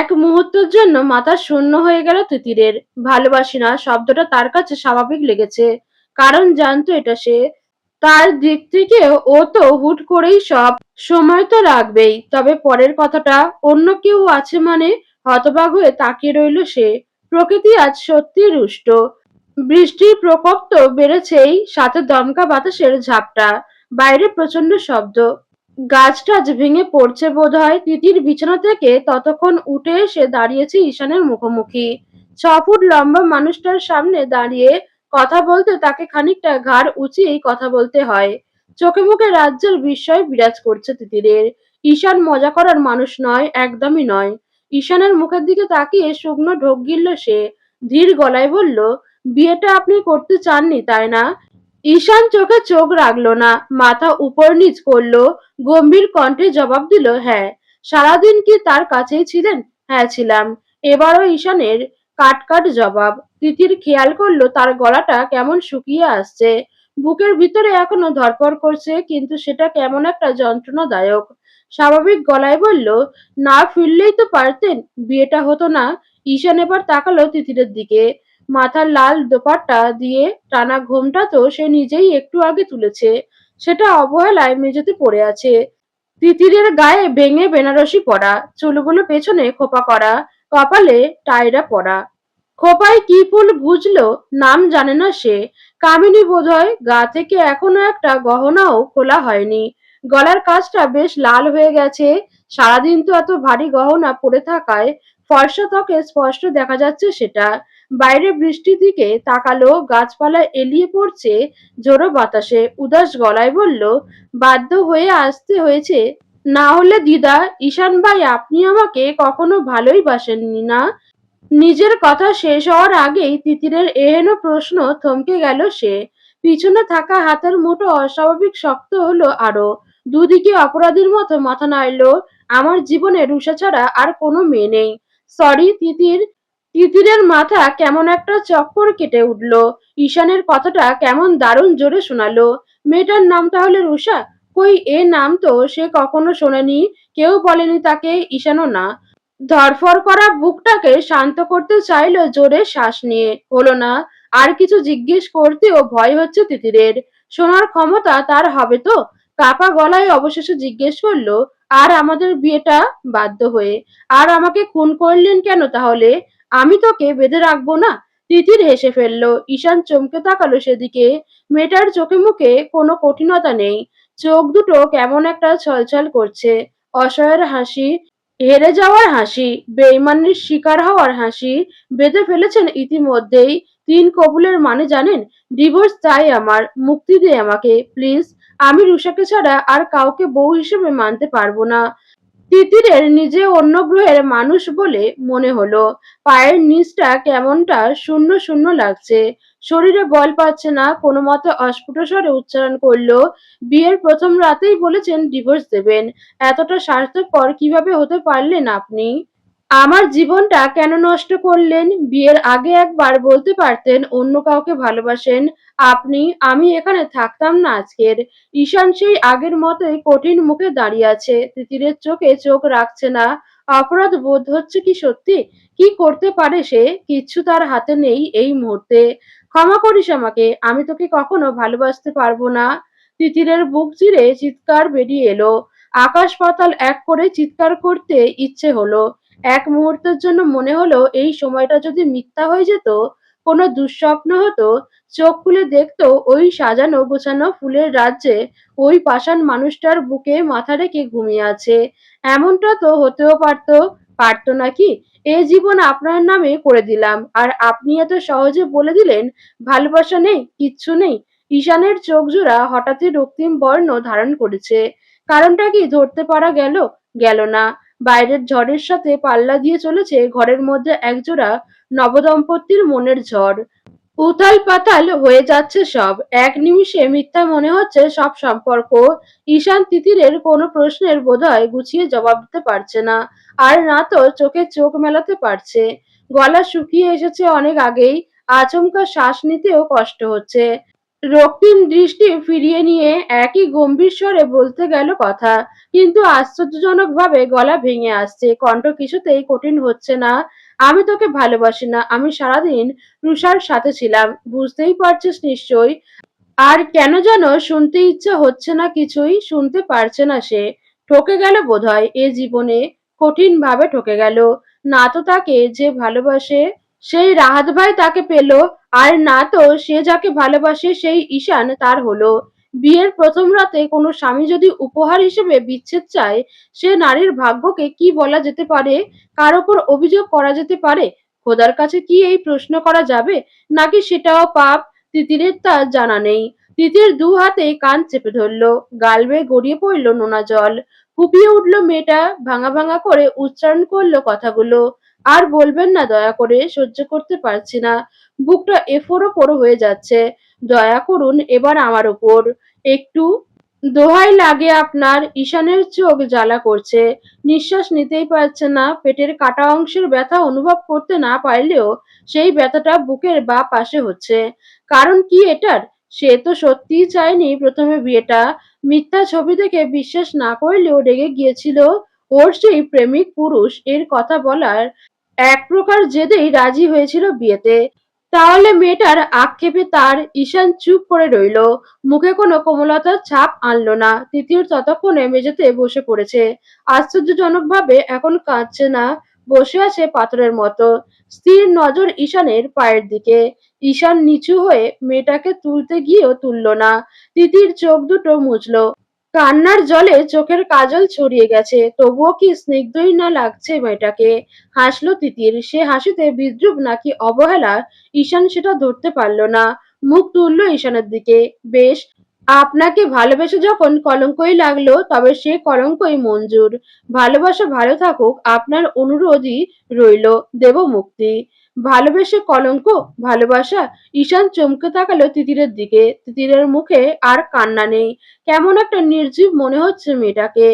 এক মুহূর্তের জন্য মাথা শূন্য হয়ে গেল তিতিরের। ভালোবাসি না শব্দটা তার কাছে স্বাভাবিক লেগেছে। কারণ জানতো এটা সে। তার দিক থেকে ও তো হুট করেই সব সময় তো রাখবেই। তবে পরের কথাটা অন্য কেউ আছে মানে হতবাক হয়ে তাকিয়ে রইল সে। প্রকৃতি আজ সত্যিই রুষ্ট। বৃষ্টির প্রকোপ তো বেড়েছেই, সাথে দমকা বাতাসের ঝাপটা। বাইরে প্রচন্ড শব্দ। গাছটা আজ ভেঙে পড়ছে বোধহয়। তিতির বিছানা থেকে ততক্ষণ উঠে এসে দাঁড়িয়েছে ঈশানের মুখোমুখি। 6 ফুট লম্বা মানুষটার সামনে দাঁড়িয়ে কথা বলতে তাকে খানিকটা ঘাড় উঁচিয়েই কথা বলতে হয়। চোখে মুখে রাজ্যের বিস্ময় বিরাজ করছে তিতিরের। ঈশান মজা করার মানুষ নয়, একদমই নয়। ঈশানের মুখের দিকে তাকিয়ে শুকনো ঢোক গিলল সে। ধীর গলায় বলল, বিয়েটা আপনি করতে চাননি তাই না? ঈশান চোখে চোখ রাখল না, মাথা উপর নিচ করলো। গম্ভীর কণ্ঠে জবাব দিল, হ্যাঁ। সারাদিন কি তার কাছেই ছিলেন? হ্যাঁ ছিলাম। এবারও ঈশানের কাট কাট জবাব। তিতির খেয়াল করলো তার গলাটা কেমন শুকিয়ে আসছে। বুকের ভিতরে এখনো ধড়ফড় করছে, কিন্তু সেটা কেমন একটা যন্ত্রণাদায়ক। স্বাভাবিক গলায় বলল, না ফিরলেই তো পারতেন, বিয়েটা হতো না। ঈশান এবার তাকালো তিতিরের দিকে। মাথার লাল দোপাট্টা দিয়ে টানা ঘোমটা তো সে নিজেই একটু আগে তুলেছে। সেটা অবহেলায় মেঝেতে পড়ে আছে। তিতিরের গায়ে ভেঙে বেনারসি পরা, চুলগুলো পেছনে খোপা করা, কপালে টায়রা পরা। খোঁপায় কি ফুল গুজলো নাম জানে না সে। কামিনী বোধহয়। গা থেকে এখনো একটা গহনাও খোলা হয়নি। গলার কাছটা বেশ লাল হয়ে গেছে। সারাদিন তো এত ভারী গহনা পরে থাকায় ফর্সা ত্বকে স্পষ্ট দেখা যাচ্ছে সেটা। বাইরে বৃষ্টির দিকে তাকালো, গাছপালা এলিয়ে পড়ছে ঝোড়ো বাতাসে। উদাস গলায় বলল, বাধ্য হয়ে আসতে হয়েছে। না হলে দিদা, ঈশান ভাই আপনি আমাকে কখনো ভালোই বাসেননি না? নিজের কথা শেষ হওয়ার আগেই তিতিরের এহেন প্রশ্ন থমকে গেল সে। পিছনে থাকা হাতের মুঠো অস্বাভাবিক শক্ত হলো আরো। দুদিকে অপরাধীর মতো মাথা নাড়ল। আমার জীবনে রুষা ছাড়া আর কোনো মেয়ে নেই। সরি তিতির। তিতিরের মাথা কেমন একটা চক্কর কেটে উঠল। ঈশানের কথাটা কেমন দারুণ জোরে শোনালো। মেয়েটার নাম তাহলে রুষা? কই এ নাম তো সে কখনো শোনেনি। কেউ বলেনি তাকে, ঈশানও না। ধড়ফড় করা বুকটাকে শান্ত করতে চাইল জোরে শ্বাস নিয়ে। হলো না। আর কিছু জিজ্ঞেস করতেও ভয় হচ্ছে তিতিরের। শোনার ক্ষমতা তার হবে তো? কাপা গলায় অবশেষে জিজ্ঞেস করলো, আর আমাদের বিয়েটা? বাধ্য হয়ে। আর আমাকে খুন করলেন কেন তাহলে? আমি তোকে বেঁধে রাখবো না? তিতির হেসে ফেললো। ঈশান চমকে তাকালো সেদিকে। মেয়েটার চোখে মুখে কোনো কঠিনতা নেই। চোখ দুটো কেমন একটা ছলছল করছে। অসহায়ের হাসি, হেরে যাওয়ার হাসি, বেইমানির শিকার হওয়ার হাসি। বেঁধে ফেলেছেন ইতিমধ্যেই। 3 কবুলের মানে জানেন? ডিভোর্স চাই আমার। মুক্তি দে আমাকে প্লিজ। আমি রুষাকে ছাড়া আর কাউকে বউ হিসেবে মানতে পারবো না। তিতিরের নিজে অন্য গ্রহের মানুষ বলে মনে হলো। পায়ের নিচটা কেমনটা শূন্য শূন্য লাগছে। শরীরে বল পাচ্ছে না। কোনো মতে অস্ফুট স্বরে উচ্চারণ করলো, বিয়ের প্রথম রাতেই বলেছেন ডিভোর্স দেবেন। এতটা স্বার্থপর কিভাবে হতে পারলেন আপনি? আমার জীবনটা কেন নষ্ট করলেন? বিয়ের আগে একবার বলতে পারতেন অন্য কাউকে ভালোবাসেন আপনি। আমি এখানে থাকতাম না আজকের। ঈশান সেই আগের মতোই কঠিন মুখে দাঁড়িয়ে আছে। তিতিরের চোখে চোখ রাখছে না। অপরাধ বোধ হচ্ছে কি সত্যি? কি করতে পারে সে? কিচ্ছু তার হাতে নেই এই মুহূর্তে। ক্ষমা করিস আমাকে, আমি তোকে কখনো ভালোবাসতে পারবো না। তিতিরের বুক চিরে চিৎকার বেরিয়ে এলো। আকাশ পাতাল এক করে চিৎকার করতে ইচ্ছে হলো। এক মুহূর্তের জন্য মনে হলো এই সময়টা যদি মিথ্যা হয়ে যেত, কোনো দুঃস্বপ্ন হতো। চোখ খুলে দেখতো ওই সাজানো গোছানো ফুলের রাজ্যে ওই পাষাণ মানুষটার বুকে মাথা রেখে ঘুমিয়ে আছে। এমনটা তো হতেও পারতো। পারতো নাকি? এ জীবন আপনার নামে করে দিলাম, আর আপনি এত সহজে বলে দিলেন ভালোবাসা নেই, কিচ্ছু নেই। ঈশানের চোখ জোড়া হঠাৎই রক্তিম বর্ণ ধারণ করেছে। কারণটা কি ধরতে পারা গেল? গেল না। বাইরের ঝড়ের সাথে পাল্লা দিয়ে চলেছে ঘরের মধ্যে একজোড়া নবদম্পতির মনের ঝড়। উথাল পাতাল হয়ে যাচ্ছে সব। এক নিমিষে মিথ্যা মনে হচ্ছে সব সম্পর্ক। ঈশান তিতিরের কোনো প্রশ্নের বোধহয় গুছিয়ে জবাব দিতে পারছে না। আর না তো চোখে চোখ মেলাতে পারছে। গলা শুকিয়ে এসেছে অনেক আগেই। আচমকা শ্বাস নিতেও কষ্ট হচ্ছে। রক্তিম দৃষ্টি ফিরিয়ে নিয়ে একই গম্ভীর স্বরে বলতে গেল কথা, কিন্তু আশ্চর্যজনকভাবে গলা ভেঙে আসছে, কণ্ঠ কিছুতেই কঠিন হচ্ছে না। আমি তোকে ভালোবাসি না, আমি সারাদিন রুষার সাথে ছিলাম, বুঝতেই পারছিস নিশ্চয়ই। আর কেন যেন শুনতে ইচ্ছে হচ্ছে না, কিছুই শুনতে পারছে না সে। ঠকে গেল বোধহয় এ জীবনে, কঠিনভাবে ঠকে গেল। না তো তাকে যে ভালোবাসে সেই রাহাত ভাই তাকে পেল, আর না তো সে যাকে ভালোবাসে সেই ঈশান তার হলো। বিয়ের প্রথম রাতে কোনো স্বামী যদি উপহার হিসেবে বিচ্ছেদ চায়, সে নারীর ভাগ্যকে কি বলা যেতে পারে? কার ওপর অভিযোগ করা যেতে পারে? খোদার কাছে কি এই প্রশ্ন করা যাবে? নাকি সেটাও পাপ? তিতিরের তা জানা নেই। তিতির দু হাতে কান চেপে ধরল, গাল বেয়ে গড়িয়ে পড়ল নোনা জল। ফুপিয়ে উঠল মেয়েটা, ভাঙা ভাঙা করে উচ্চারণ করলো কথাগুলো। আর বলবেন না দয়া করে, সহ্য করতে পারছি না। বুকটা এফোড় ওপর হয়ে যাচ্ছে। দয়া করুন এবার আমার ওপর। একটু দোহাই লাগে আপনার। ঈশানের চোখ জ্বালা করছে। নিঃশ্বাস নিতেই পারছে না। পেটের কাটা অংশের ব্যথা অনুভব করতে না পারলেও সেই ব্যথাটা বুকের বাঁ পাশে হচ্ছে। কারণ কি এটার? সে তো সত্যিই চায়নি প্রথমে বিয়েটা। মিথ্যা ছবি দেখে বিশ্বাস না করলেও রেগে গিয়েছিল ওর সেই প্রেমিক পুরুষ এর কথা বলার এক প্রকার জেদেই রাজি হয়েছিল বিয়েতে। তাহলে মেয়েটার আক্ষেপে তার ঈশান চুপ করে রইল, মুখে কোনো কোমলতার ছাপ আনলো না। তিতির ততক্ষণে মেঝেতে বসে পড়েছে, আশ্চর্যজনকভাবে এখন কাঁদছে না, বসে আছে পাথরের মতো, স্থির নজর ঈশানের পায়ের দিকে। ঈশান নিচু হয়ে মেয়েটাকে তুলতে গিয়েও তুলল না। তিতির চোখ দুটো মুছলো, কান্নার জলে চোখের কাজল ছড়িয়ে গেছে, তবুও কি স্নিগ্ধই না লাগছে মেয়েটাকে। হাসলো তিতির, সে হাসিতে বিদ্রুপ নাকি অবহেলা ঈশান সেটা ধরতে পারল না। মুখ তুলল ঈশানের দিকে। বেশ, আপনাকে ভালোবেসে যখন কলঙ্কই লাগলো তবে সে কলঙ্কই মঞ্জুর। ভালোবাসা ভালো থাকুক, আপনার অনুরোধই রইল, দেব মুক্তি। ভালোবেসে কলঙ্ক? ভালোবাসা? ঈশান চমকে তাকালো তিতিরের দিকে। তিতিরের মুখে আর কান্না নেই, কেমন একটা নির্জীব মনে হচ্ছে মেয়েটাকে।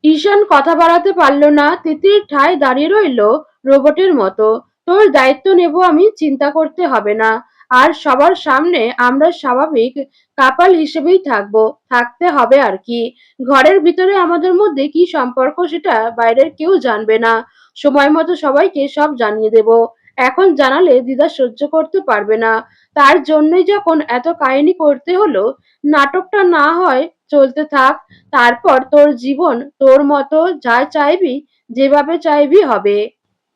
ঈশান কথা বাড়াতে পারল না, তিতির ঠায় দাঁড়িয়ে রইল রোবটের মতো। তোর দায়িত্ব নেব আমি, চিন্তা করতে হবে না। আর সবার সামনে আমরা স্বাভাবিক কাপাল হিসেবেই থাকবো, থাকতে হবে আর কি। ঘরের ভিতরে আমাদের মধ্যে কি সম্পর্ক সেটা বাইরের কেউ জানবে না। সময় মতো সবাইকে সব জানিয়ে দেব। এখন জানালে দিদা সহ্য করতে পারবে না। তার জন্যই যখন এত কাহিনী করতে হলো, নাটকটা না হয় চলতে থাক। তারপর তোর জীবন তোর মতো, যা চাইবি যেভাবে চাইবি হবে।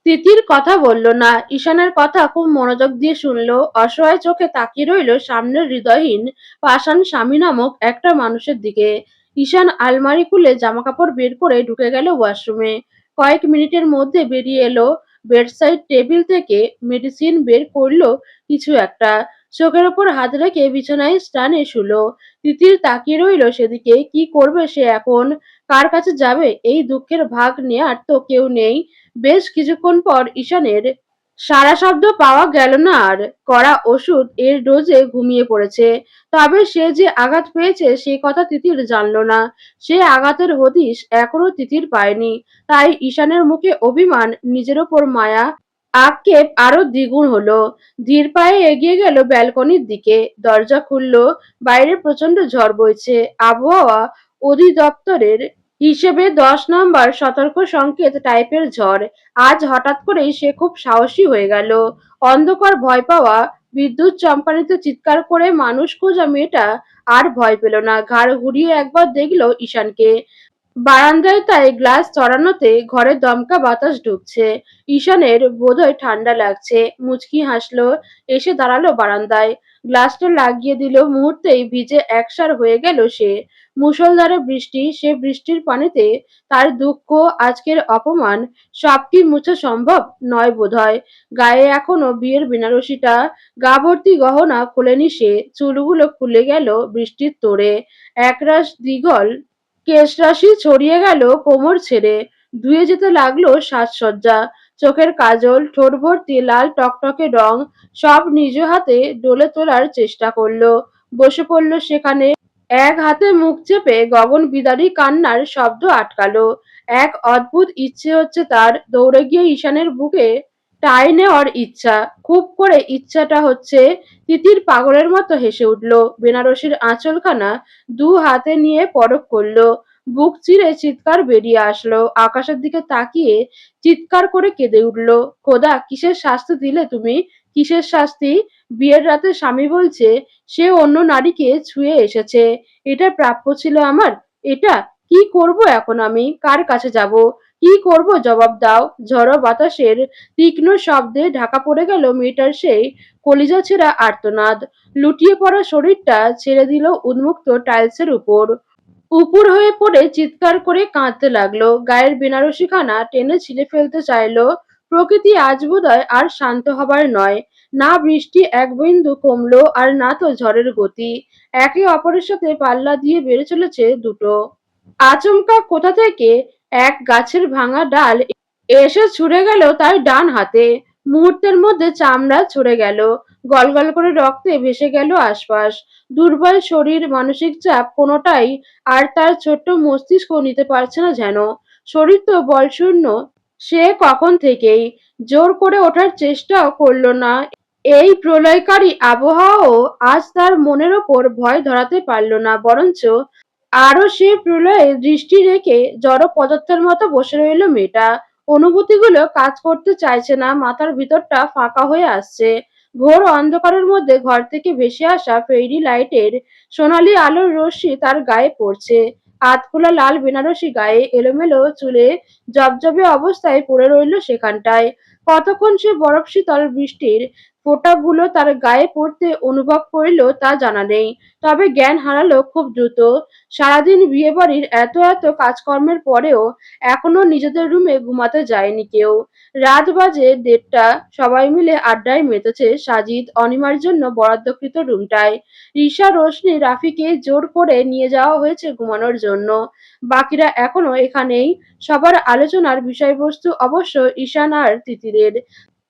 তিতির কথা বলল না, ঈশানের কথা খুব মনোযোগ দিয়ে শুনলো, অসহায় চোখে তাকিয়ে রইল সামনের হৃদয়হীন পাষাণ স্বামী নামক একটা মানুষের দিকে। ঈশান আলমারি খুলে জামাকাপড় বের করে ঢুকে গেল ওয়াশরুমে। কয়েক মিনিটের মধ্যে বেরিয়ে এলো, বেডসাইড টেবিল থেকে মেডিসিন বের করলো কিছু একটা, চোখের ওপর হাত রেখে বিছানায় স্টানে শুলো। তিতির তাকিয়ে রইল সেদিকে। কি করবে সে এখন? কার কাছে যাবে? এই দুঃখের ভাগ নেয়ার তো কেউ নেই। বেশ কিছুক্ষণ পর ঈশানের সাড়া শব্দ পাওয়া গেল না আর। কড়া ওষুধ এর ডোজে ঘুমিয়ে পড়েছে। তবে সে যে আঘাত পেয়েছে সে কথা তিতির জানল না। সে আঘাতের হদিশ এখনো তিতির পায়নি। তাই ঈশানের মুখে অভিমান, নিজের ওপর মায়া, আক্ষেপ আরো দ্বিগুণ হলো। ধীর পায়ে এগিয়ে গেল ব্যালকনির দিকে। দরজা খুলল। বাইরে প্রচন্ড ঝড় বইছে। আবহাওয়া অধিদপ্তরের হিসেবে 10 নম্বর সতর্ক সংকেত টাইপের ঝড়। আজ হঠাৎ করেই সে খুব সাহসী হয়ে গেল। অন্ধকার ভয় পাওয়া, বিদ্যুৎ চমকানিতে চিৎকার করে মানুষ খোঁজা মেয়েটা আর ভয় পেল না। ঘাড় ঘুরিয়ে একবার দেখল ঈশানকে। বারান্দায় তাই গ্লাস চড়ানোতে ঘরে দমকা বাতাস ঢুকছে। ঈশানের বোধহয় ঠান্ডা লাগছে। মুচকি হাসলো, এসে দাঁড়ালো বারান্দায়। গ্লাসটা লাগিয়ে দিল, মুহূর্তেই ভিজে একসার হয়ে গেল সে। মুষলধারে বৃষ্টি, সে বৃষ্টির পানিতে তার দুঃখ, আজকের অপমান, সব কি মুছা সম্ভব? নয় বোধহয়। গায়ে এখনো বিয়ের বেনারসিটা, গা ভর্তি গহনা খোলেনি সে। চুলগুলো খুলে গেল বৃষ্টির তোড়ে। একরাশ দ্বিগল কেশরাশি ছড়িয়ে গেল কোমর ছেড়ে। ধুয়ে যেতে লাগলো সাজসজ্জা। চোখের কাজল, ঠোঁট ভর্তি লাল টকটকে রং, সব নিজ হাতে ডলে তোলার চেষ্টা করলো। বসে পড়ল সেখানে। এক হাতে মুখ চেপে গগন বিদারী কান্নার শব্দ আটকালো। এক অদ্ভুত ইচ্ছে হচ্ছে তার দৌড়ে গিয়ে ঈশানের বুকে টাই নেওয়ার ইচ্ছা, খুব করে ইচ্ছাটা হচ্ছে। তিতির পাগলের মতো হেসে উঠল। বেনারসির আঁচলখানা দু হাতে নিয়ে পরখ করলো। বুক চিরে চিৎকার বেরিয়ে আসলো। আকাশের দিকে তাকিয়ে চিৎকার করে কেঁদে উঠল। খোদা, কিসের শাস্তি দিলে তুমি? কিসের শাস্তি? বিয়ের রাতে স্বামী বলছে সে অন্য নারীকে ছুঁয়ে এসেছে। এটা প্রাপ্য ছিল আমার? এটা কি করব এখন আমি? কার কাছে যাব? কি করব জবাব দাও। ঝড়ো বাতাসের তীক্ষ্ণ শব্দে ঢাকা পড়ে গেল মেয়েটার সেই কলিজা ছেঁড়া আর্তনাদ। লুটিয়ে পড়া শরীরটা ছেড়ে দিল উন্মুক্ত টাইলসের উপর। উপুড় হয়ে পড়ে চিৎকার করে কাঁদতে লাগলো। গায়ের বেনারসিখানা টেনে ছিঁড়ে ফেলতে চাইলো। প্রকৃতি আজ বোধহয় আর শান্ত হবার নয়। না বৃষ্টি এক বিন্দু কমলো, আর না তো ঝড়ের গতি। একে অপরের সাথে পাল্লা দিয়ে বেড়ে চলেছে দুটো। আচমকা কোথা থেকে এক গাছের ভাঙা ডাল এসে ছুঁড়ে গেল তার ডান হাতে। মুহূর্তের মধ্যে চামড়া ছড়ে গেল। গলগল করে রক্তে ভেসে গেল আশপাশ। দুর্বল শরীর, মানসিক চাপ কোনোটাই আর তার ছোট্ট মস্তিষ্ক নিতে পারছে না যেন। শরীর তো বলশূন্য। সে কখন থেকেই জোর করে ওঠার চেষ্টাও করল না। এই প্রলয়কারী আবহাওয়াও আজ তার মনের ওপর ভয় ধরাতে পারল না, বরঞ্চ আরো সে প্রলয়ে দৃষ্টি রেখে জড় পদার্থের মতো বসে রইল মেয়েটা। অনুভূতিগুলো কাজ করতে চাইছে না, মাথার ভিতরটা ফাঁকা হয়ে আসছে। ঘোর অন্ধকারের মধ্যে ঘর থেকে ভেসে আসা ফেরি লাইটের সোনালি আলোর রশ্মি তার গায়ে পড়ছে। আধখোলা লাল বেনারসি গায়ে এলোমেলো চুলে জবজবে অবস্থায় পড়ে রইল সেখানটায়। কতক্ষণ সে বরফ শীতল বৃষ্টির ফোঁটাগুলো তার গায়ে পড়তে অনুভব করিল তা জানা নেই। তবে জ্ঞান হারালো খুব দ্রুত। সারাদিন বিয়েবাড়ির এত কাজকর্মের পরেও এখনো নিজেদের রুমে ঘুমাতে যায়নি কেউ। রাত বাজে 1:30। সবাই মিলে আড্ডায় মেতেছে সাজিদ অনিমার জন্য বরাদ্দকৃত রুমটায়। ঈশা, রোশনি, রাফিকে জোর করে নিয়ে যাওয়া হয়েছে ঘুমানোর জন্য। বাকিরা এখনো এখানেই। সবার আলোচনার বিষয়বস্তু অবশ্য ঈশান আর তিতিরের।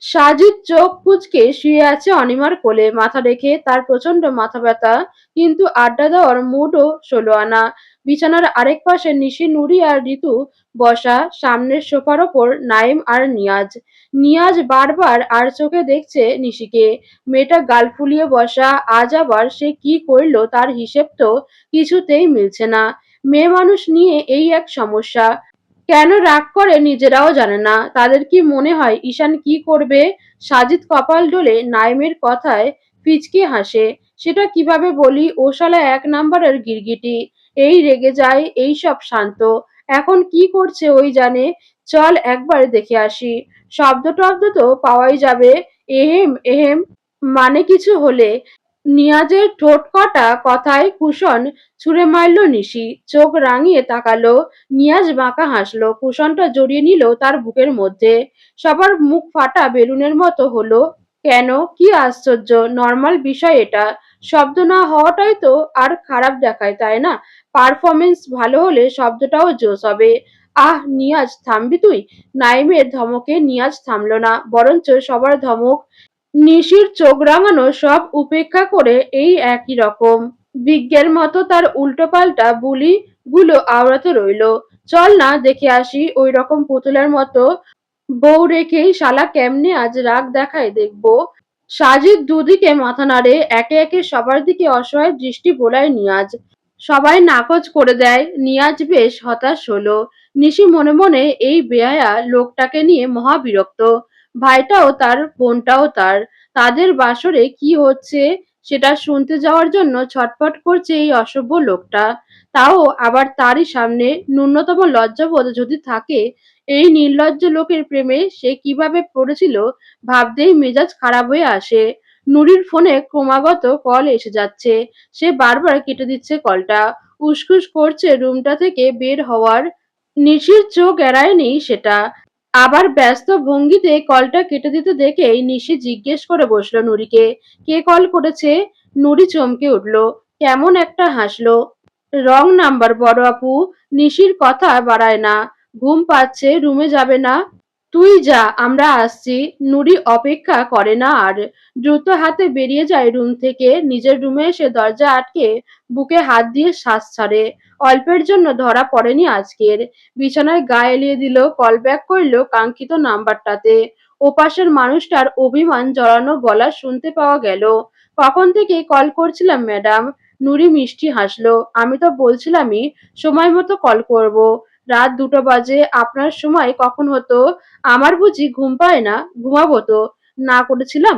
সাজিদ চোখ কুঁচকে শুয়ে আছে অনিমার কোলে, মাথা রেখে। তার প্রচন্ড মাথা ব্যথা, কিন্তু আড্ডা দেওয়ার মুডও ষোলো আনা। বিছানার আরেক পাশে নিশি, নুরি আর ঋতু বসা। সামনের সোফার ওপর নাইম আর নিয়াজ। নিয়াজ বারবার আর চোখে দেখছে নিশিকে। মেয়েটা গাল ফুলিয়ে বসা। আজ আবার সে কি করলো তার হিসেব তো কিছুতেই মিলছে না। মেয়ে মানুষ নিয়ে এই এক সমস্যা। কেন রাগ করে নিজেরাও জানে না। তাদের কি মনে হয় ঈশান কি করবে? সাজিদ কপাল ডোলে নাইমের কথায় ফিচকে হাসে। সেটা কিভাবে বলি? ও শালা এক নাম্বারের গিরগিটি। এই রেগে যায়, এই সব শান্ত। এখন কি করছে ওই জানে। চল একবার দেখে আসি। শব্দ টব্দ তো পাওয়াই যাবে। এহেম এহেম মানে কিছু হলে। নিয়াজের ঠোঁট কাটা কথায় কুশন ছুঁড়ে মারল নিশি। চোখ রাঙিয়ে তাকালো। নিয়াজ বাঁকা হাসলো। কুশনটা জড়িয়ে নিল তার বুকের মধ্যে। সবার মুখ ফাটা বেলুনের মতো হলো। কেন? কি আশ্চর্য! নর্মাল বিষয় এটা। শব্দ না হওয়াটাই তো আর খারাপ দেখায়, তাই না? পারফরমেন্স ভালো হলে শব্দটাও জোশ হবে। আহ নিয়াজ, থামবি তুই? নাইমের ধমকে নিয়াজ থামলো না, বরঞ্চ সবার ধমক, নিশির চোখ রাঙানো সব উপেক্ষা করে এই একই রকম বিজ্ঞের মতো তার উল্টোপাল্টা বুলি গুলো আওড়াতে রইল। চল না দেখে আসি ওই রকম পুতুলের মতো বউ রেখেই শালা কেমনে আজ রাগ দেখায় দেখবো। সাজিদ দুদিকে মাথা নাড়ে। একে একে সবার দিকে অসহায় দৃষ্টি বোলায় নিয়াজ। সবাই নাকচ করে দেয়। নিয়াজ বেশ হতাশ হলো। নিশি মনে মনে এই বেহায়া লোকটাকে নিয়ে মহা বিরক্ত। ভাইটাও তার, বোনটাও তার। তাদের বাসরে কি হচ্ছে সেটা শুনতে যাওয়ার জন্য ছটফট করছে এই অসভ্য লোকটা। তাও আবার তারই সামনে। ন্যূনতম লজ্জাবোধ যদি থাকে। এই নির্লজ্জ লোকের প্রেমে সে কিভাবে পড়েছিল ভাবতেই মেজাজ খারাপ হয়ে আসে। নুরির ফোনে ক্রমাগত কল এসে যাচ্ছে। সে বারবার কেটে দিচ্ছে কলটা। উসখুস করছে রুমটা থেকে বের হওয়ার। নিশির চোখ এড়ায়নি সেটা। আবার ব্যস্ত ভঙ্গিতে কলটা কেটে দিতে দেখেই নিশি জিজ্ঞেস করে বসলো নুরিকে, কে কল করেছে? নুরি চমকে উঠল। কেমন একটা হাসলো। রং নাম্বার বড় আপু। নিশির কথা বাড়ায় না। ঘুম পাচ্ছে, রুমে যাবে না? তুই যা, আমরা আসছি। নুরি অপেক্ষা করে না আর। দ্রুত হাতে বেরিয়ে যায় রুম থেকে। নিজের রুমে এসে দরজা আটকে বুকে হাত দিয়ে শ্বাস ছাড়ে। অল্পের জন্য ধরা পড়েনি আজকের। বিছানায় গা এলিয়ে দিল। কল ব্যাক করলো কাঙ্ক্ষিত নাম্বারটাতে। ওপাশের মানুষটার অভিমান জড়ানো গলা শুনতে পাওয়া গেল। কখন থেকে কল করছিলাম ম্যাডাম? নুরি মিষ্টি হাসলো। আমি তো বলছিলামই সময় মতো কল করব। রাত 2টো বাজে, আপনার সময় কখন হতো? আমার বুঝি ঘুম পায় না? ঘুমাবো তো। না করেছিলাম।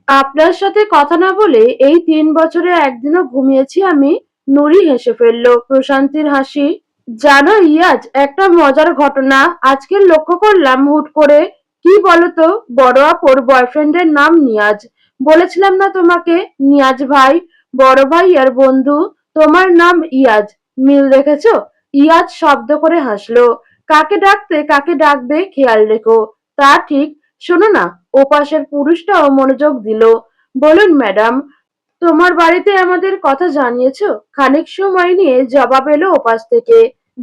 আপনার সাথে কথা না বলে এই 3 বছরে একদিনও ঘুমিয়েছি আমি? নুরি হেসে ফেলল, প্রশান্তির হাসি। জানো ইয়াজ, একটা মজার ঘটনা আজকে লক্ষ্য করলাম হুট করে। কি বলতো? বড় আপুর বয়ফ্রেন্ডের নাম নিয়াজ। বলেছিলাম না তোমাকে? নিয়াজ ভাই, বড় ভাই আর বন্ধু। তোমার নাম ইয়াজ, মিল দেখেছো? ইয়াজ শব্দ করে হাসলো। কাকে ডাকতে কাকে ডাকবে খেয়াল রেখো। তা ঠিক। শোনো না, ওপাশের পুরুষটাও মনোযোগ দিল। বলুন ম্যাডাম। তোমার বাড়িতে আমাদের কথা জানিয়েছো? খানিক সময় নিয়ে জবাব এলো ওপাশ থেকে।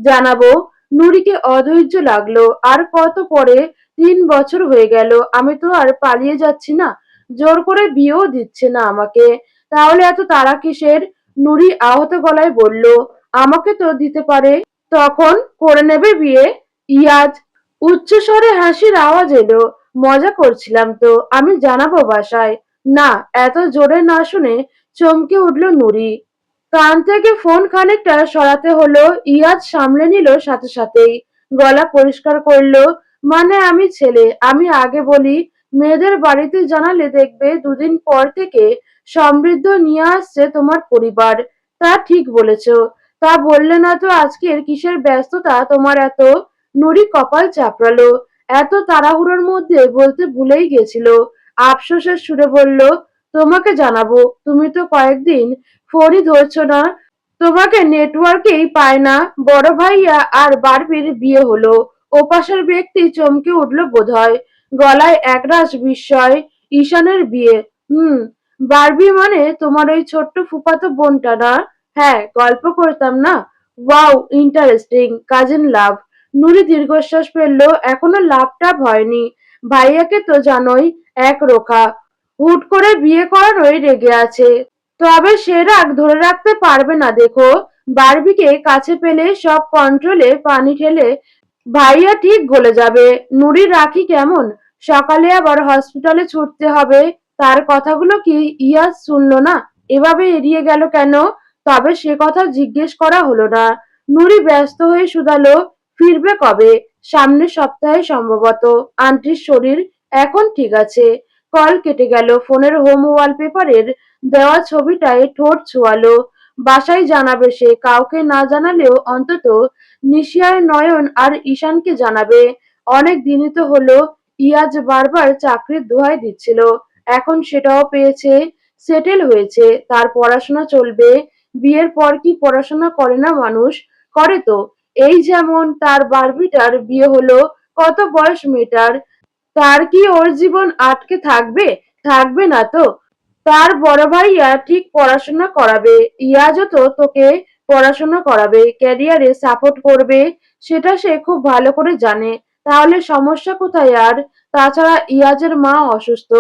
জানাবো। নুরিকে অধৈর্য লাগলো। আর কত পরে? 3 বছর হয়ে গেল, আমি তো আর পালিয়ে যাচ্ছি না। জোর করে বিয়েও দিচ্ছে না আমাকে। তাহলে এত তাড়া কিসের? নুরি আহত গলায় বলল, আমাকে তো দিতে পারে। তখন করে নেবে বিয়ে। ইয়াজ উচ্চস্বরে হাসির আওয়াজ এলো। মজা করছিলাম তো, আমি জানাবো বাসায়। না, এত জোরে না শুনে চমকে উঠল নুরি। কান থেকে ফোন খানিকটা সরাতে হলো। ইয়াজ সামলে নিল সাথে সাথেই। গলা পরিষ্কার করলো, মানে আমি ছেলে, আমি আগে বলি। মেয়েদের বাড়িতে জানালে দেখবে 2 দিন পর থেকে সমৃদ্ধ নিয়ে আসছে তোমার পরিবার। তা ঠিক বলেছ। তা বললে না তো আজকের কিসের ব্যস্ততা তোমার এত? নুরি কপাল চাপড়ালো। এত তাড়াহুড়োর মধ্যে বলতে ভুলেই গেছিল। আফসোসের সুরে বলল, তোমাকে জানাবো। তুমি তো কয়েকদিন ফোনই ধরছো না। তোমাকে নেটওয়ার্কেই পায় না। বড় ভাইয়া আর বারবির বিয়ে হলো। ওপাশের ব্যক্তি চমকে উঠল বোধহয়। গলায় একরাশ বিস্ময়। ঈশানের বিয়ে? হুম। বারবি মানে তোমার ওই ছোট্ট ফুফাতো বোনটা না? হ্যাঁ, গল্প করতাম না। Wow, interesting. কাজিন লাভ। নুরি দীর্ঘশ্বাস ফেললো। এখনো লাভ টাভ হয়নি। ভাইয়াকে তো জানোই, একরোখা। হুট করে বিয়ে করারই রেগে আছে। তবে সে রাগ ধরে রাখতে পারবে না দেখো। বারবিকে কাছে পেলে সব কন্ট্রোলে পানি ঠেলে ভাইয়া ঠিক গলে যাবে। নুরির রাখি কেমন? সকালে আবার হসপিটালে ছুটতে হবে। তার কথাগুলো কি ইয়াজ শুনলো না? এভাবে এড়িয়ে গেল কেন? তবে সে কথা জিজ্ঞেস করা হলো না। নুরি ব্যস্ত হয়ে শুধালো, ফিরবে কবে? সামনের সপ্তাহে সম্ভবত। আন্টির শরীর এখন ঠিক আছে। কল কেটে গেল। ফোনের হোম ওয়ালপেপারের দেওয়া ছবিটায় ঠোঁট ছোঁয়ালো। বাসায় জানাবে সে, কাউকে না জানালেও অন্তত নিশিয়ার নয়ন আর ঈশানকে জানাবে। অনেক দিনই তো হলো। ইয়াজ বারবার চাকরির দোহাই দিচ্ছিল। এখন সেটাও পেয়েছে। সেটেল হয়েছে। তার পড়াশোনা চলবে। বিয়ের পর কি পড়াশোনা করে না মানুষ? করে তো। এই যেমন তার বারবিটার বিয়ে হলো। কত বয়স মেয়েটার? তার কি ওর জীবন আটকে থাকবে? থাকবে না তো। তার বড় ভাইয়া ঠিক পড়াশোনা করাবে। ইয়াজও তো তোকে পড়াশোনা করাবে, ক্যারিয়ারে সাপোর্ট করবে। সেটা সে খুব ভালো করে জানে। তাহলে সমস্যা কোথায় আর? তাছাড়া ইয়াজের মা অসুস্থ।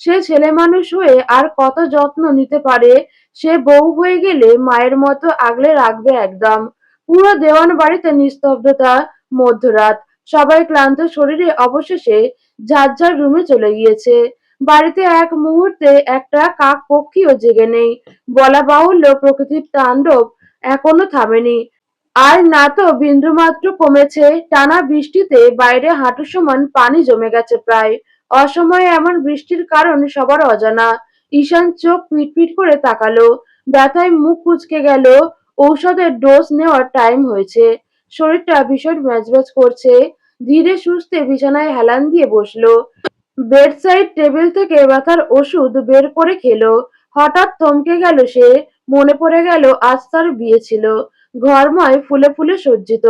সে ছেলেমানুষ হয়ে আর কত যত্ন নিতে পারে? সে বউ হয়ে গেলে মায়ের মতো আগলে রাখবে একদম। পুরো দেওয়ান বাড়িতে নিস্তব্ধতা। মধ্যরাত। সবাই ক্লান্ত শরীরে অবশেষে যার যার রুমে চলে গিয়েছে। বাড়িতে এক মুহূর্তে একটা কাক পক্ষীও জেগে নেই। বলা বাহুল্য, প্রকৃতির তাণ্ডব এখনো থামেনি। আর না তো বিন্দুমাত্র কমেছে। টানা বৃষ্টিতে বাইরে হাঁটু সমান পানি জমে গেছে প্রায়। অসময়ে এমন বৃষ্টির কারণ সবার অজানা। ঈশান চোখ পিটপিট করে তাকালো। ব্যথায় মুখ কুঁচকে গেল। ঔষধের ডোজ নেওয়ার টাইম হয়েছে। শরীরটা ভীষণ ম্যাজম্যাজ করছে। ধীরে সুস্থে বিছানায় হেলান দিয়ে বসলো। বেডসাইড টেবিল থেকে ব্যথার ওষুধ বের করে খেলো। হঠাৎ থমকে গেল সে। মনে পড়ে গেল আজ তার বিয়ে ছিল। ঘরময় ফুলে ফুলে সজ্জিত।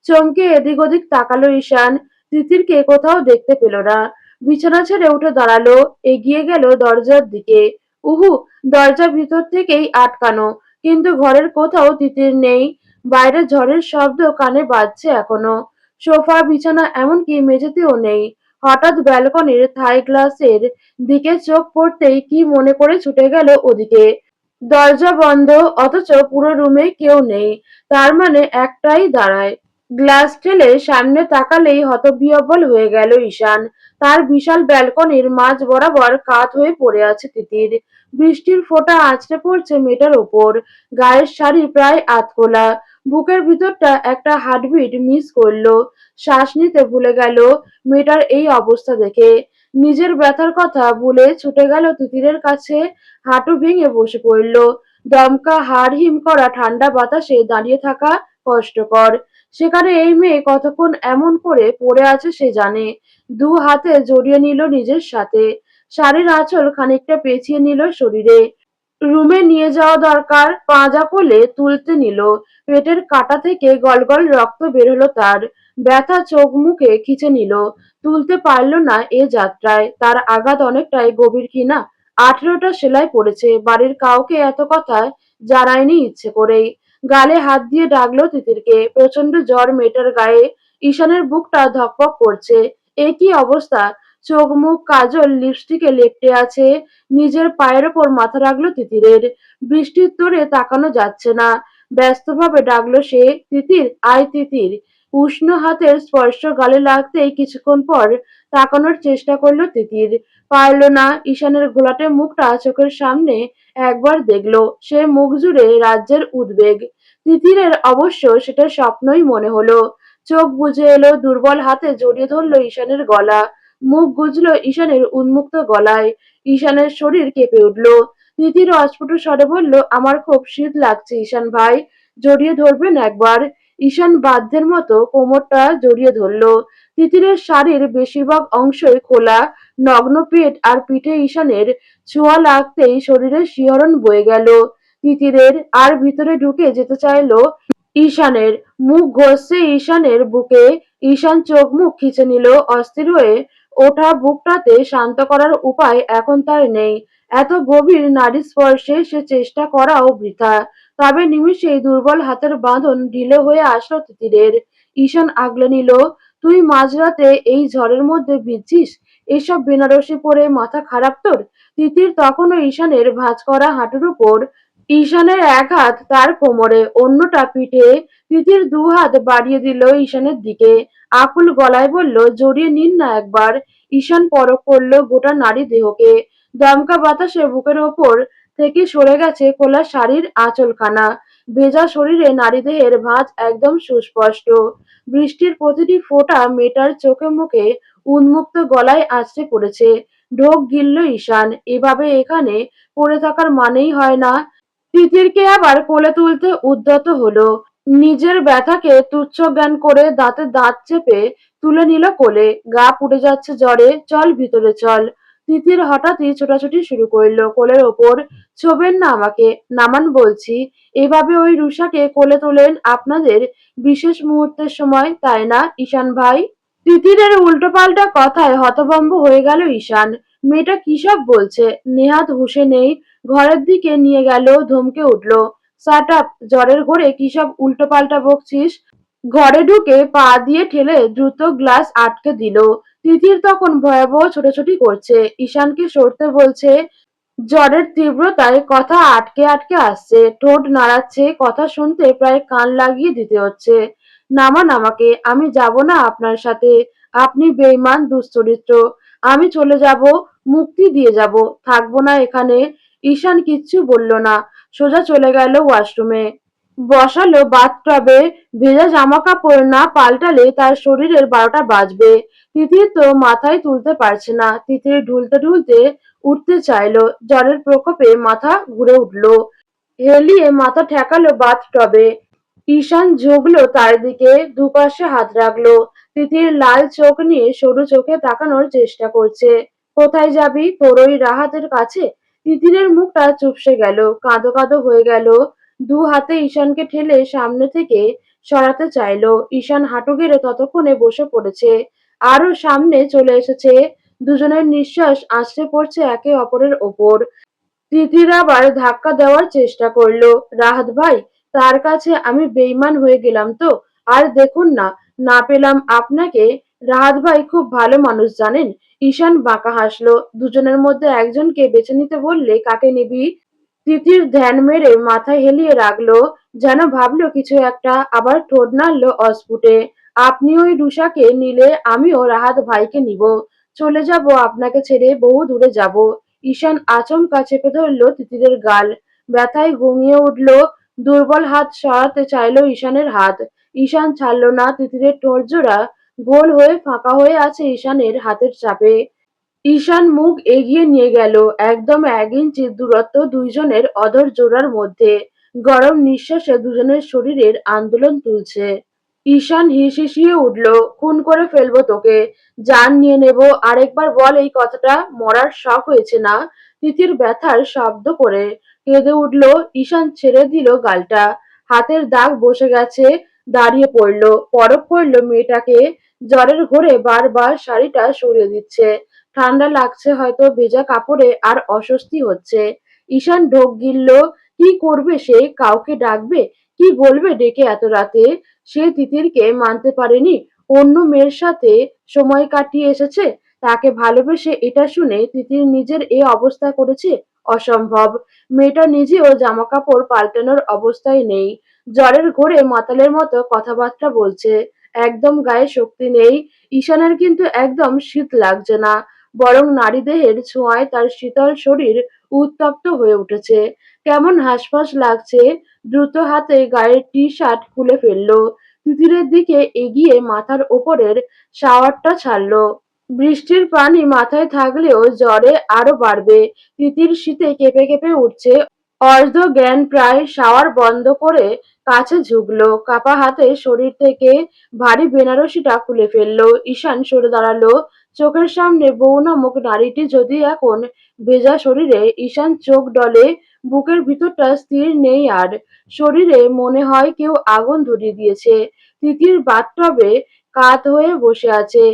চমকে এদিক ওদিক তাকালো ঈশান। তিতিরকে কোথাও দেখতে পেল না। বিছানা ছেড়ে উঠে দাঁড়ালো। এগিয়ে গেল দরজার দিকে। উহু, দরজা ভিতর থেকেই আটকানো। কিন্তু ঘরের কোথাও তিতির নেই। বাইরে ঝড়ের শব্দ কানে বাজছে এখনো। সোফা, বিছানা, এমনকি মেঝেতেও নেই। হঠাৎ ব্যালকনির থাই গ্লাসের দিকে চোখ পড়তেই কি মনে করে ছুটে গেল ওদিকে। দরজা বন্ধ, অথচ পুরো রুমে কেউ নেই। তার মানে একটাই দাঁড়ায়। গ্লাস ঠেলে সামনে তাকালেই হতবিহ্বল হয়ে গেল ঈশান। তার বিশাল ব্যালকনির মাঝ বরাবর কাত হয়ে পড়ে আছে তিতির। বৃষ্টির ফোঁটা আছড়ে পড়ছে মেয়েটার ওপর। গায়ের শাড়ি প্রায় আধখোলা। বুকের ভিতরটা একটা হার্টবিট মিস করলো। শ্বাস নিতে ভুলে গেল মেয়েটার এই অবস্থা দেখে। নিজের ব্যথার কথা ভুলে ছুটে গেল তিতিরের কাছে। হাঁটু ভেঙে বসে পড়ল। দমকা হাড় হিম করা ঠান্ডা বাতাসে দাঁড়িয়ে থাকা কষ্টকর। সেখানে এই মেয়ে কতক্ষণ এমন করে পড়ে আছে সে জানে। দু হাতে জড়িয়ে নিল নিজের সাথে। শাড়ির আঁচল খানিকটা পেঁচিয়ে নিল শরীরে। রুমে নিয়ে যাওয়া দরকার। পাঁজা কোলে তুলতে নিল। পেটের কাটা থেকে গলগল রক্ত বের হলো তার। ব্যথা চোখ মুখে খিচে নিল। তুলতে পারল না এ যাত্রায়। তার আঘাত অনেকটাই গভীর কিনা। 18টা সেলাই পড়েছে। বাড়ির কাউকে এত কথা জানায়নি ইচ্ছে করেই। গালে হাত দিয়ে ডাকলো তিতিরকে। প্রচন্ড জ্বর মেয়েটার গায়ে। ঈশানের বুকটা ধকপক করছে। এ কি অবস্থা! চোখ মুখ কাজল লিপস্টিকে লেপ্টে আছে। নিজের পায়ের ওপর মাথা রাখলো তিতিরের। বৃষ্টির তোড়ে তাকানো যাচ্ছে না। ব্যস্তভাবে ডাকলো সে, তিতির, আয় তিতির। উষ্ণ হাতের স্পর্শ গালে লাগতেই কিছুক্ষণ পর তাকানোর চেষ্টা করলো তিতির। পারল না। ঈশানের ঘোলাটে মুখটা চোখের সামনে একবার দেখলো। সে মুখ জুড়ে রাজ্যের উদ্বেগ। তিতিরের অবশ্য সেটা স্বপ্নই মনে হলো। চোখ বুজে এলো, দুর্বল হাতে জড়িয়ে ধরলো ঈশানের গলা। মুখ গুজলো ঈশানের উন্মুক্ত গলায়। ঈশানের শরীর কেঁপে উঠল। তিতির অস্ফুট স্বরে বলল, আমার খুব শীত লাগছে ঈশান ভাই, জড়িয়ে ধরবেন একবার। ঈশান বাধ্যের মতো কোমরটা জড়িয়ে ধরল। তিতিরের শাড়ির বেশিরভাগ অংশই খোলা। নগ্ন পেট আর পিঠে ঈশানের ছোঁয়া লাগতেই শরীরে শিহরণ বয়ে গেল তিতিরের। আর ভিতরে ঢুকে যেতে চাইলো ঈশানের। মুখ ঘষছে ঈশানের বুকে। ঈশান চোখ মুখ খিচে নিল। অস্থির হয়ে ওঠা বুকটাতে শান্ত করার উপায় এখন তার নেই। এত গভীর নারী স্পর্শে সে চেষ্টা করাও বৃথা। তবে নিমিষেই দুর্বল হাতের বাঁধন ঢিলে হয়ে আসলো তিতিরের। ঈশান আগলে নিল। তুই মাঝরাতে এই ঝড়ের মধ্যে ভিজছিস? এসব বেনারসি পরে মাথা খারাপ তোর? তিতির তখনও ঈশানের ভাঁজ করা হাঁটুর উপর। ঈশানের এক হাত তার কোমরে, অন্যটা পিঠে। তিতির দু হাত বাড়িয়ে দিল ঈশানের দিকে। আকুল গলায় বলল, জড়িয়ে নিন না একবার। ঈশান পরখ করলো গোটা নারী দেহকে। দমকা বাতাসে বুকের ওপর থেকে সরে গেছে খোলা শাড়ির আঁচলখানা। ভেজা শরীরে নারীদেহের ভাঁজ একদম সুস্পষ্ট। বৃষ্টির প্রতিটি ফোঁটা মেয়েটার চোখে মুখে উন্মুক্ত গলায় আছড়ে পড়েছে। ঢোক গিলল ঈশান। এভাবে এখানে পড়ে থাকার মানেই হয় না। তিতিরকে আবার কোলে তুলতে উদ্যত হলো। নিজের ব্যথাকে তুচ্ছ জ্ঞান করে দাঁতে দাঁত চেপে তুলে নিল কোলে। গা পুড়ে যাচ্ছে জ্বরে, চল ভিতরে চল। তিতির হঠাৎই ছোটাছুটি শুরু করলো কোলের ওপর। ছোবেন না আমাকে, নামান বলছি। এভাবে ওই রুষাকে কোলে তোলেন আপনাদের বিশেষ মুহূর্তের সময়, তাই না ঈশান ভাই? তিতিরের উল্টোপাল্টা কথায় হতভম্ব হয়ে গেল ঈশান। মেয়েটা কি সব বলছে? নেহাত হুঁশে নেই। ঘরের দিকে নিয়ে গেল, ধমকে উঠল, শাট আপ! জ্বরের ঘোরে কি সব উল্টোপাল্টা বকছিস? ঘরে ঢুকে পা দিয়ে ঠেলে দ্রুত গ্লাস আটকে দিল। তিতির তখন ভয়াবহ ছোটাছুটি করছে। ঈশানকে সরতে বলছে। জ্বরের তীব্রতায় কথা আটকে আটকে আসছে। ঠোঁট নাড়াচ্ছে। কথা শুনতে প্রায় কান লাগিয়ে দিতে হচ্ছে। নামান আমাকে, আমি যাব না আপনার সাথে। আপনি বেঈমান, দুশ্চরিত্র। আমি চলে যাব, মুক্তি দিয়ে যাব, থাকবো না এখানে। ঈশান কিচ্ছু বলল না। সোজা চলে গেল ওয়াশরুমে। বসালো বাথটবে। ভেজা জামা কাপড় না পাল্টালে তার শরীরের 12টা বাজবে। তিতির তো মাথায় তুলতে পারছে না। তিতির ঢুলতে ঢুলতে উঠতে চাইলো। জ্বরের প্রকোপে মাথা ঘুরে উঠল। হেলিয়ে মাথা ঠেকালো বাথটবে। ঈশান ঝুঁকলো তার দিকে, দুপাশে হাত রাখলো। তিতির লাল চোখ নিয়ে সরু চোখে তাকানোর চেষ্টা করছে। কোথায় যাবি? তোর ওই রাহাতের কাছে? তিতিরের মুখটা চুপসে গেল, কাঁদো কাঁদো হয়ে গেল। দু হাতে ঈশানকে ঠেলে সামনে থেকে সরাতে চাইলো। ঈশান হাঁটু গেড়ে ততক্ষণে বসে পড়েছে। আরো সামনে চলে এসেছে। দুজনের নিঃশ্বাস আছড়ে পড়ছে একে অপরের ওপর। তিতির আবার ধাক্কা দেওয়ার চেষ্টা করলো। রাহাত ভাই, তার কাছে আমি বেঈমান হয়ে গেলাম তো? আর দেখুন না, না পেলাম আপনাকে। রাহাত ভাই খুব ভালো মানুষ জানেন। ঈশান বাঁকা হাসলো। দুজনের মধ্যে একজনকে বেছে নিতে বললে কাকে নিবি? তিতির ধ্যান মেরে মাথা হেলিয়ে রাখলো, যেন ভাবলো কিছু একটা, আবার ঠোঁট নাড়লো অস্ফুটে। আপনি ওই রুষাকে নিলে আমিও রাহাত ভাইকে নিব। চলে যাব আপনাকে ছেড়ে, বহু দূরে যাব। ঈশান আচমকা চেপে ধরলো তিতিরের গাল। ব্যথায় ঘুমিয়ে উঠলো। দুর্বল হাত সরাতে চাইলো ঈশানের হাত। ঈশান ছাড়লো না। তিতিরের ঠোঁট জোড়া গোল হয়ে ফাঁকা হয়ে আছে ঈশানের হাতের চাপে। ঈশান মুখ এগিয়ে নিয়ে গেল। একদম ১ ইঞ্চি দূরত্ব দুইজনের অধর জোড়ার মধ্যে। গরম নিঃশ্বাসে দুজনের শরীরের আন্দোলন তুলছে। ঈশান হিসিয়ে উঠল, খুন করে ফেলবো তোকে, জান নিয়ে নেব। আরেকবার বল এই কথাটা, মরার শখ হয়েছে না? তিতির ব্যথার শব্দ করে কেঁদে উঠল। ঈশান ছেড়ে দিল গালটা। হাতের দাগ বসে গেছে। দাঁড়িয়ে পড়ল, পরখ করল মেয়েটাকে। জ্বরের ঘোরে বারবার শাড়িটা সরিয়ে দিচ্ছে। ঠান্ডা লাগছে হয়তো, ভেজা কাপড়ে আর অস্বস্তি হচ্ছে। ঈশান ঢোক গিলল। কি করবে সে? কাউকে ডাকবে? কি বলবে ডেকে এত রাতে? সে তিতিরকে মানতে পারেনি, অন্য মেয়ের সাথে সময় কাটিয়ে এসেছে। তাকে ভালোবেসে এটা শুনে তিতির নিজের এ অবস্থা করেছে? অসম্ভব। মেয়েটা নিজেও জামাকাপড় পাল্টানোর অবস্থায় নেই। জ্বরের ঘোরে মাতালের মতো কথাবার্তা বলছে। একদম গায়ে শক্তি নেই। ঈশানের কিন্তু একদম শীত লাগছে না, বরং নারী দেহের ছোঁয়ায় তার শীতল শরীর উত্তপ্ত হয়ে উঠেছে। কেমন হাঁসফাঁস লাগছে। দ্রুত হাতে গায়ের টি-শার্ট খুলে ফেললো। তিতিরের দিকে এগিয়ে মাথার ওপরের শাওয়ারটা ছাড়লো। বৃষ্টির পানি মাথায় থাকলেও জ্বরে আরো বাড়বে। তিতির শীতে কেঁপে কেঁপে উঠছে। অর্ধ জ্ঞান প্রায় শাওয়ার বন্ধ করে কাছে ঝুঁকলো। কাপা হাতে শরীর থেকে ভারী বেনারসিটা খুলে ফেললো। ঈশান সরে দাঁড়ালো। চোখের সামনে বউ নামক নারীটি যদি এখন ভেজা শরীরে। ঈশান চোখ ডলে। বুকের ভিতরটা স্থির নেই আর। শরীরে মনে হয় কেউ আগুন ধরিয়ে দিয়েছে। তিতির বাথটবে কাত হয়ে বসে আছে।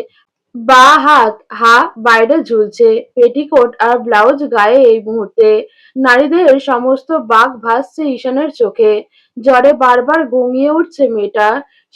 বাঁ হাত বাইরে ঝুলছে। পেটিকোট আর ব্লাউজ গায়ে এই মুহূর্তে। নারীদেহের সমস্ত বাঁক ভাসছে ঈশানের চোখে। জ্বরে বারবার গুঙিয়ে উঠছে মেয়েটা।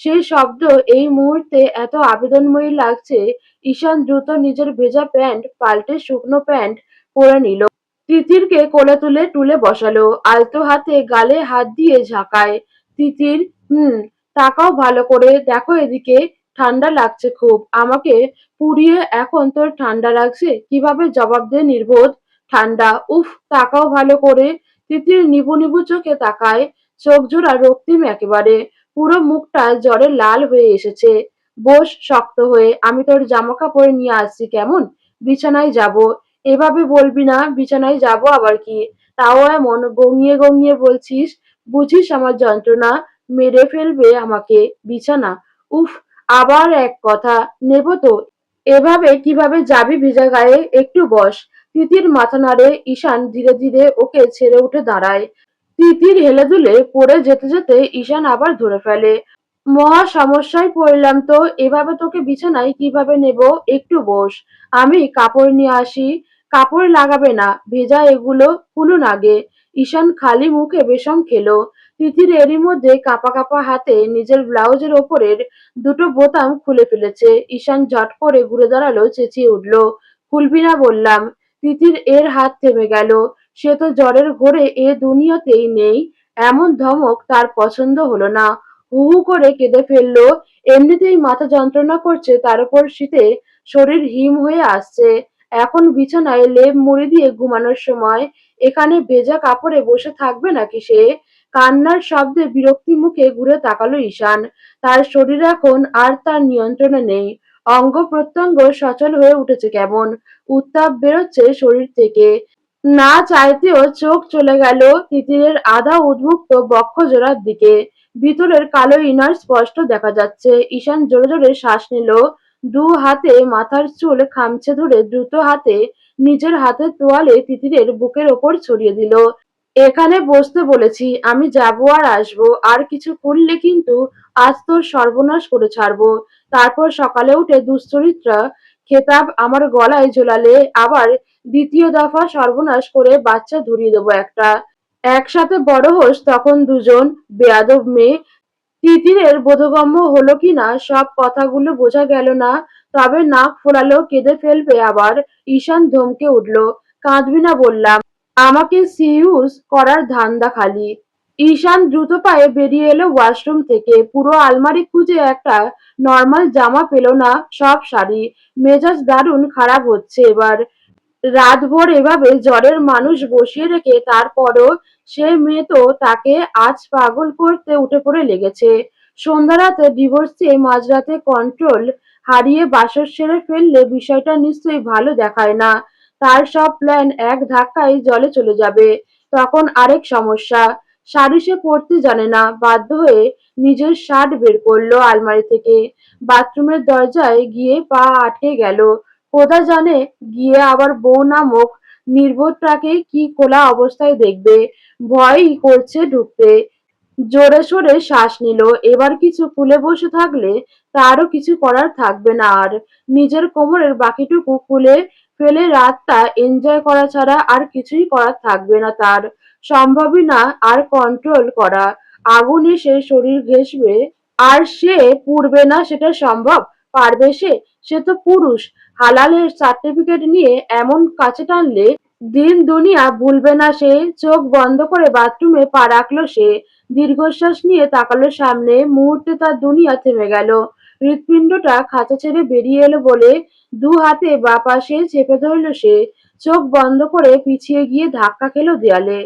সেই শব্দ এই মুহূর্তে এত আবেদনময়ী লাগছে। ঈশান দ্রুত নিজের ভেজা প্যান্ট পাল্টে শুকনো প্যান্ট পরে নিল। তিতিরকে কোলে তুলে টুলে বসালো। আলতো হাতে গালে হাত দিয়ে ঝাঁকায়। তিতির, হুম, তাকাও ভালো করে, দেখো এদিকে। ঠান্ডা লাগছে খুব। আমাকে পুড়িয়ে এখন তোর ঠান্ডা লাগছে? কিভাবে জবাব দে নির্বোধ। ঠান্ডা, উফ, তাকাও ভালো করে। তিতির নিবু নিবু চোখে তাকায়। চোখ জোড়া রক্তিম একেবারে। পুরো মুখটা জ্বরে লাল হয়ে এসেছে। বস শক্ত হয়ে, আমি তোর জামা কাপড় নিয়ে আসছি কেমন? বিছানায় যাব। এভাবে বলবি না, বিছানায় যাব আবার কি? তাও এমন গঙিয়ে গঙিয়ে বলছিস? বুঝিস আমার যন্ত্রণা? মেরে ফেলবে আমাকে। বিছানা, উফ, আবার এক কথা, নেব তো। এভাবে কিভাবে যাবি ভেজা গায়ে? একটু বস। তিতির মাথা নাড়ে। ঈশান ধীরে ধীরে ওকে ছেড়ে উঠে দাঁড়ায়। তিতির হেলে দুলে পড়ে যেতে যেতে ঈশান আবার ধরে ফেলে। মহা সমস্যায় পড়লাম তো, এভাবে তোকে বিছানায় কিভাবে নেব? একটু বস, আমি কাপড় নিয়ে আসি। কাপড় লাগাবে না, ভেজা এগুলো খুলুন আগে। ঈশান খালি মুখে বেশম খেলো। তিতির এরই মধ্যে কাঁপা কাঁপা হাতে নিজের ব্লাউজের ওপরের দুটো বোতাম খুলে ফেলেছে। ঈশান ঝট করে ঘুরে দাঁড়ালো, চেঁচিয়ে উঠল, খুলবি না বললাম। তিতির এর হাত থেমে গেল। সে তো জ্বরের ঘোরে এ দুনিয়াতেই নেই। এমন ধমক তার পছন্দ হলো না। হু হু করে কেঁদে ফেললো। এমনিতেই মাথা যন্ত্রণা করছে, তার উপর শীতে শরীর হিম হয়ে আসছে। এখন বিছানায় লেপ মুড়ি দিয়ে ঘুমানোর সময় এখানে ভেজা কাপড়ে বসে থাকবে নাকি সে? কান্নার শব্দে বিরক্তি মুখে ঘুরে তাকালো ঈশান। তার শরীর এখন আর তার নিয়ন্ত্রণে নেই। অঙ্গ প্রত্যঙ্গ সচল হয়ে উঠেছে কেমন। উত্তাপ বেরোচ্ছে শরীর থেকে। না চাইতেও চোখ চলে গেল তিতিরের আধা উন্মুক্ত বক্ষজোড়ার দিকে। ভিতরের কালো ইনার স্পষ্ট দেখা যাচ্ছে। ঈশান জোরে জোরে শ্বাস নিল। দু হাতে মাথার চুল খামচে ধরে দ্রুত হাতে নিজের হাতের তোয়ালে তিতিরের বুকের ওপর ছড়িয়ে দিল। এখানে বসতে বলেছি, আমি যাবো আর আসবো। আর কিছু করলে কিন্তু আজ তোর সর্বনাশ করে ছাড়বো। তারপর সকালে উঠে দুশ্চরিত্রা খেতাব আমার গলায় ঝোলালে আবার দ্বিতীয় দফা সর্বনাশ করে বাচ্চা ধরিয়ে দেবো একটা। একসাথে বড় হোস তখন দুজন, বেয়াদব মেয়ে। তিতিরের বোধগম্য হলো কিনা সব কথাগুলো বোঝা গেল না। তবে নাক ফোলালো, কেঁদে ফেলবে আবার। ঈশান ধমকে উঠল, কাঁদবি না বললাম। আমাকে সিইউজ করার ধান্দা খালি। ঈশান দ্রুত পায়ে বেরিয়ে এলো ওয়াশরুম থেকে। পুরো আলমারি খুঁজে একটা নরমাল জামা পেল না, সব শাড়ি। মেজাজ দারুণ খারাপ হচ্ছে এবার। রাতভর এভাবে জ্বরের মানুষ বসিয়ে রেখে তারপরও সে মেয়ে তো তাকে আজ পাগল করতে উঠে পড়ে লেগেছে। সন্ধ্যা রাতে ডিভোর্স চেয়ে মাঝরাতে কন্ট্রোল হারিয়ে বাসর সেরে ফেললে বিষয়টা নিশ্চয়ই ভালো দেখায় না। তার সব প্ল্যান এক ধাক্কায় জলে চলে যাবে। তখন আরেক সমস্যা, শাড়ি সে পরতে জানে না। বাধ্য হয়ে নিজের শার্ট বের করলো আলমারি থেকে। বাথরুমের দরজায় গিয়ে পা আটকে গেল। খোদা জানে গিয়ে আবার বউ নামক নির্বোধটাকে কি খোলা অবস্থায় দেখবে। ভয়ই করছে ঢুকতে। জোরে সোরে শ্বাস নিল। এবার কিছু খুলে বসে থাকলে তারও কিছু করার থাকবে না আর। নিজের কোমরের বাকিটুকু খুলে ফেলে রাতটা এনজয় করা ছাড়া আর কিছুই করার থাকবে না তার। সম্ভবই না আর কন্ট্রোল করা। আগুন এসে শরীর ঘেঁষবে আর সে পুড়বে না, সেটা সম্ভব? পারবে সে? সে তো পুরুষ। হালালের সার্টিফিকেট নিয়ে এমন কাছে টানলে দিন দুনিয়া ভুলবে না সে। চোখ বন্ধ করে বাথরুমে পা রাখলো সে। দীর্ঘশ্বাস নিয়ে তাকালো সামনে। মুহূর্তে তার দুনিয়া থেমে গেল। হৃৎপিণ্ডটা খাঁচা ছেড়ে বেরিয়ে এলো বলে দু হাতে বাঁ পাশে চেপে ধরল সে। চোখ বন্ধ করে পিছিয়ে গিয়ে ধাক্কা খেলো দেয়ালে।